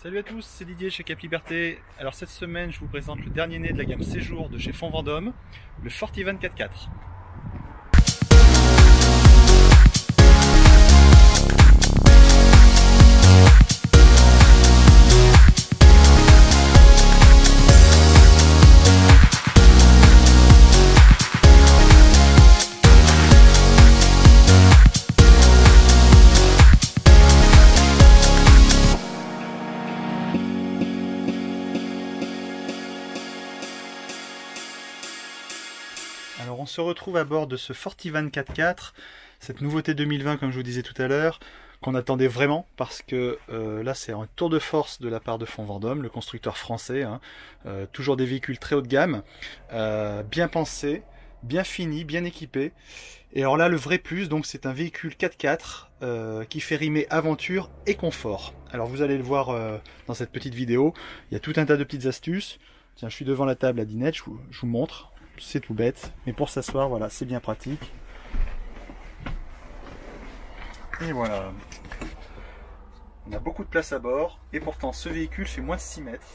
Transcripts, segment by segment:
Salut à tous, c'est Didier chez Cap Liberté. Alors cette semaine, je vous présente le dernier né de la gamme Séjour de chez Fond Vendôme, le Fortivan 4x4. Alors on se retrouve à bord de ce Fortivan 4x4, cette nouveauté 2020 comme je vous disais tout à l'heure, qu'on attendait vraiment parce que là c'est un tour de force de la part de Fond Vendôme, le constructeur français, hein. Toujours des véhicules très haut de gamme, bien pensés, bien finis, bien équipés. Et alors là le vrai plus, donc c'est un véhicule 4x4 qui fait rimer aventure et confort. Alors vous allez le voir dans cette petite vidéo, il y a tout un tas de petites astuces. Tiens, je suis devant la table à dinette, je vous montre. C'est tout bête, mais pour s'asseoir, voilà, c'est bien pratique. Et voilà. On a beaucoup de place à bord, et pourtant ce véhicule fait moins de 6 mètres.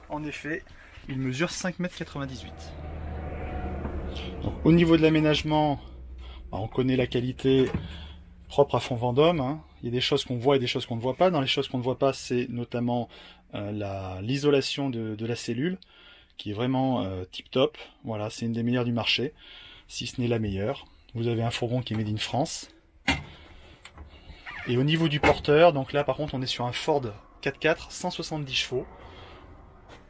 En effet, il mesure 5,98 m. Donc, au niveau de l'aménagement, on connaît la qualité propre à Fond Vendôme, hein. Il y a des choses qu'on voit et des choses qu'on ne voit pas. Dans les choses qu'on ne voit pas, c'est notamment l'isolation de la cellule, qui est vraiment tip top. Voilà, c'est une des meilleures du marché, si ce n'est la meilleure. Vous avez un fourgon qui est made in France. Et au niveau du porteur, donc là par contre on est sur un Ford 4x4 170 chevaux,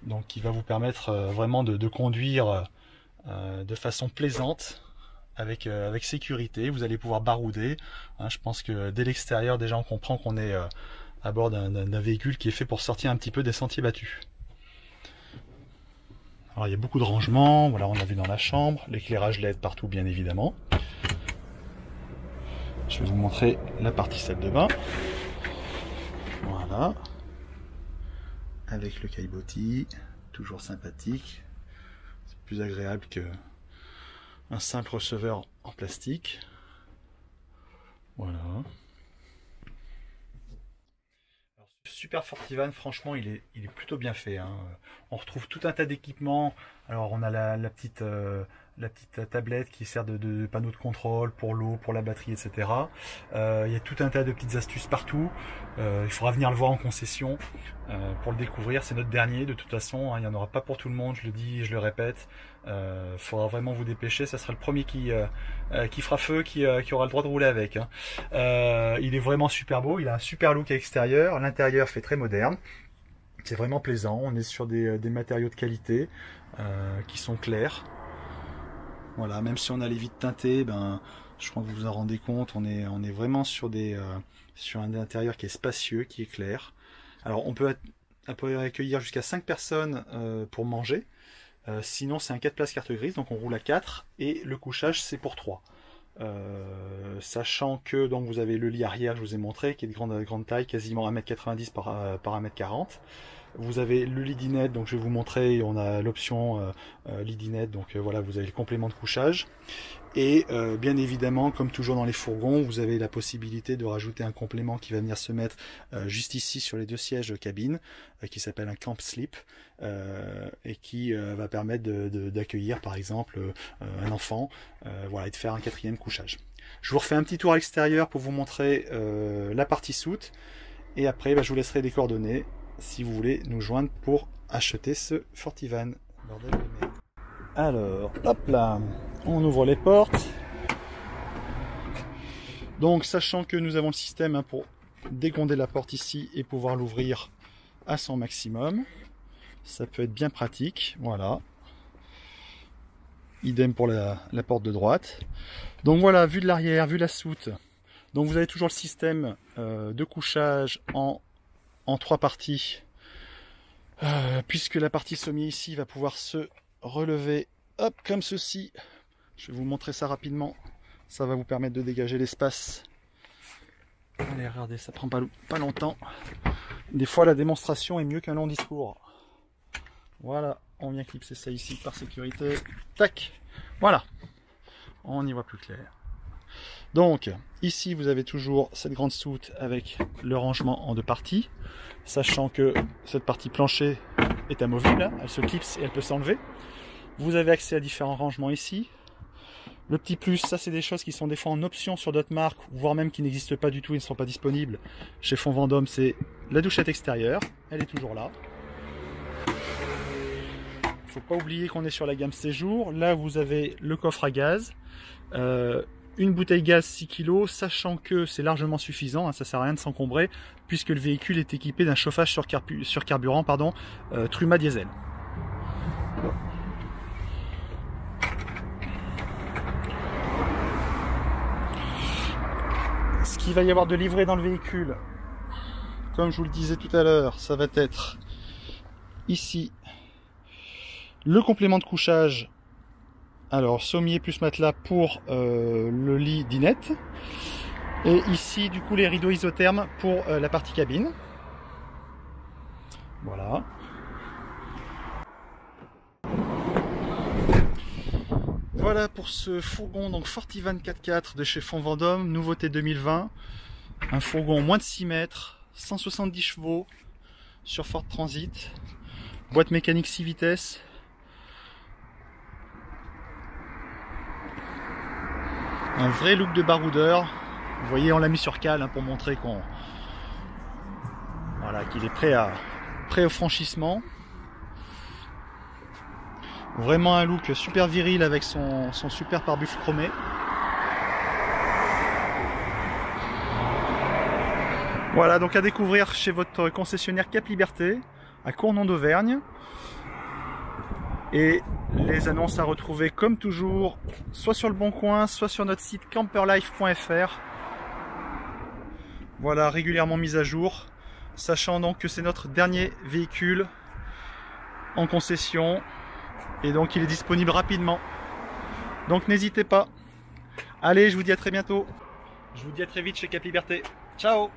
donc qui va vous permettre vraiment de conduire de façon plaisante, avec sécurité. Vous allez pouvoir barouder, hein. Je pense que dès l'extérieur déjà on comprend qu'on est à bord d'un véhicule qui est fait pour sortir un petit peu des sentiers battus. Alors il y a beaucoup de rangements, voilà, on a vu dans la chambre, l'éclairage LED partout bien évidemment. Je vais vous montrer la partie salle de bain. Voilà. Avec le caillebotis, toujours sympathique. C'est plus agréable qu'un simple receveur en plastique. Voilà. Super Fortivan, franchement, il est plutôt bien fait, hein. On retrouve tout un tas d'équipements. Alors, on a la petite tablette qui sert de panneau de contrôle pour l'eau, pour la batterie, etc. Il y a tout un tas de petites astuces partout. Il faudra venir le voir en concession pour le découvrir. C'est notre dernier, de toute façon, hein. Il n'y en aura pas pour tout le monde, je le dis, je le répète. Il faudra vraiment vous dépêcher. Ça sera le premier qui fera feu, qui aura le droit de rouler avec, hein. Il est vraiment super beau. Il a un super look à l'extérieur. L'intérieur fait très moderne. C'est vraiment plaisant. On est sur des matériaux de qualité qui sont clairs. Voilà, même si on a les vitres teintées, ben, je crois que vous vous en rendez compte, on est vraiment sur un intérieur qui est spacieux, qui est clair. Alors on peut accueillir jusqu'à 5 personnes pour manger. Sinon c'est un 4 places carte grise, donc on roule à 4 et le couchage c'est pour 3. Sachant que donc vous avez le lit arrière, je vous ai montré, qui est de grande taille, quasiment 1,90 m par 1,40 m. Vous avez le lit dinette, donc je vais vous montrer, on a l'option lit dinette, donc voilà, vous avez le complément de couchage. Et bien évidemment, comme toujours dans les fourgons, vous avez la possibilité de rajouter un complément qui va venir se mettre juste ici sur les deux sièges de cabine, qui s'appelle un camp slip, et qui va permettre d'accueillir par exemple un enfant, voilà, et de faire un 4e couchage. Je vous refais un petit tour à l'extérieur pour vous montrer la partie soute, et après je vous laisserai les coordonnées si vous voulez nous joindre pour acheter ce Fortivan. Alors, hop là, on ouvre les portes. Donc, sachant que nous avons le système, hein, pour dégronder la porte ici et pouvoir l'ouvrir à son maximum, ça peut être bien pratique. Voilà. Idem pour la porte de droite. Donc voilà, vue de l'arrière, vue de la soute. Donc vous avez toujours le système de couchage en 3 parties, puisque la partie sommier ici va pouvoir se relever, hop, comme ceci. Je vais vous montrer ça rapidement, ça va vous permettre de dégager l'espace. Allez, regardez, ça prend pas longtemps. Des fois la démonstration est mieux qu'un long discours. Voilà, on vient clipser ça ici par sécurité, tac, voilà, on y voit plus clair. Donc ici vous avez toujours cette grande soute avec le rangement en deux parties, sachant que cette partie plancher est amovible, elle se clipse et elle peut s'enlever. Vous avez accès à différents rangements ici. Le petit plus, ça c'est des choses qui sont des fois en option sur d'autres marques, voire même qui n'existent pas du tout et ne sont pas disponibles. Chez Fonds Vendôme, c'est la douchette extérieure, elle est toujours là. Faut pas oublier qu'on est sur la gamme séjour. Là vous avez le coffre à gaz, une bouteille gaz 6 kg, sachant que c'est largement suffisant, hein, ça sert à rien de s'encombrer, puisque le véhicule est équipé d'un chauffage sur carburant, Truma diesel. Ce qu'il va y avoir de livré dans le véhicule, comme je vous le disais tout à l'heure, ça va être ici le complément de couchage, alors sommier plus matelas pour le lit dinette, et ici du coup les rideaux isothermes pour la partie cabine. Voilà. Voilà pour ce fourgon donc Fortivan 4x4 de chez Fonds Vendôme, nouveauté 2020. Un fourgon moins de 6 mètres, 170 chevaux sur Ford Transit, boîte mécanique 6 vitesses. Un vrai look de baroudeur. Vous voyez, on l'a mis sur cale hein, pour montrer qu'on qu'il est prêt au franchissement. Vraiment un look super viril avec son super pare-buffle chromé. Voilà, donc à découvrir chez votre concessionnaire Cap Liberté, à Cournon d'Auvergne. Et les annonces à retrouver comme toujours, soit sur le Bon Coin, soit sur notre site camperlife.fr. Voilà, régulièrement mise à jour. Sachant donc que c'est notre dernier véhicule en concession. Et donc il est disponible rapidement. Donc n'hésitez pas. Allez, je vous dis à très bientôt. Je vous dis à très vite chez Cap Liberté. Ciao!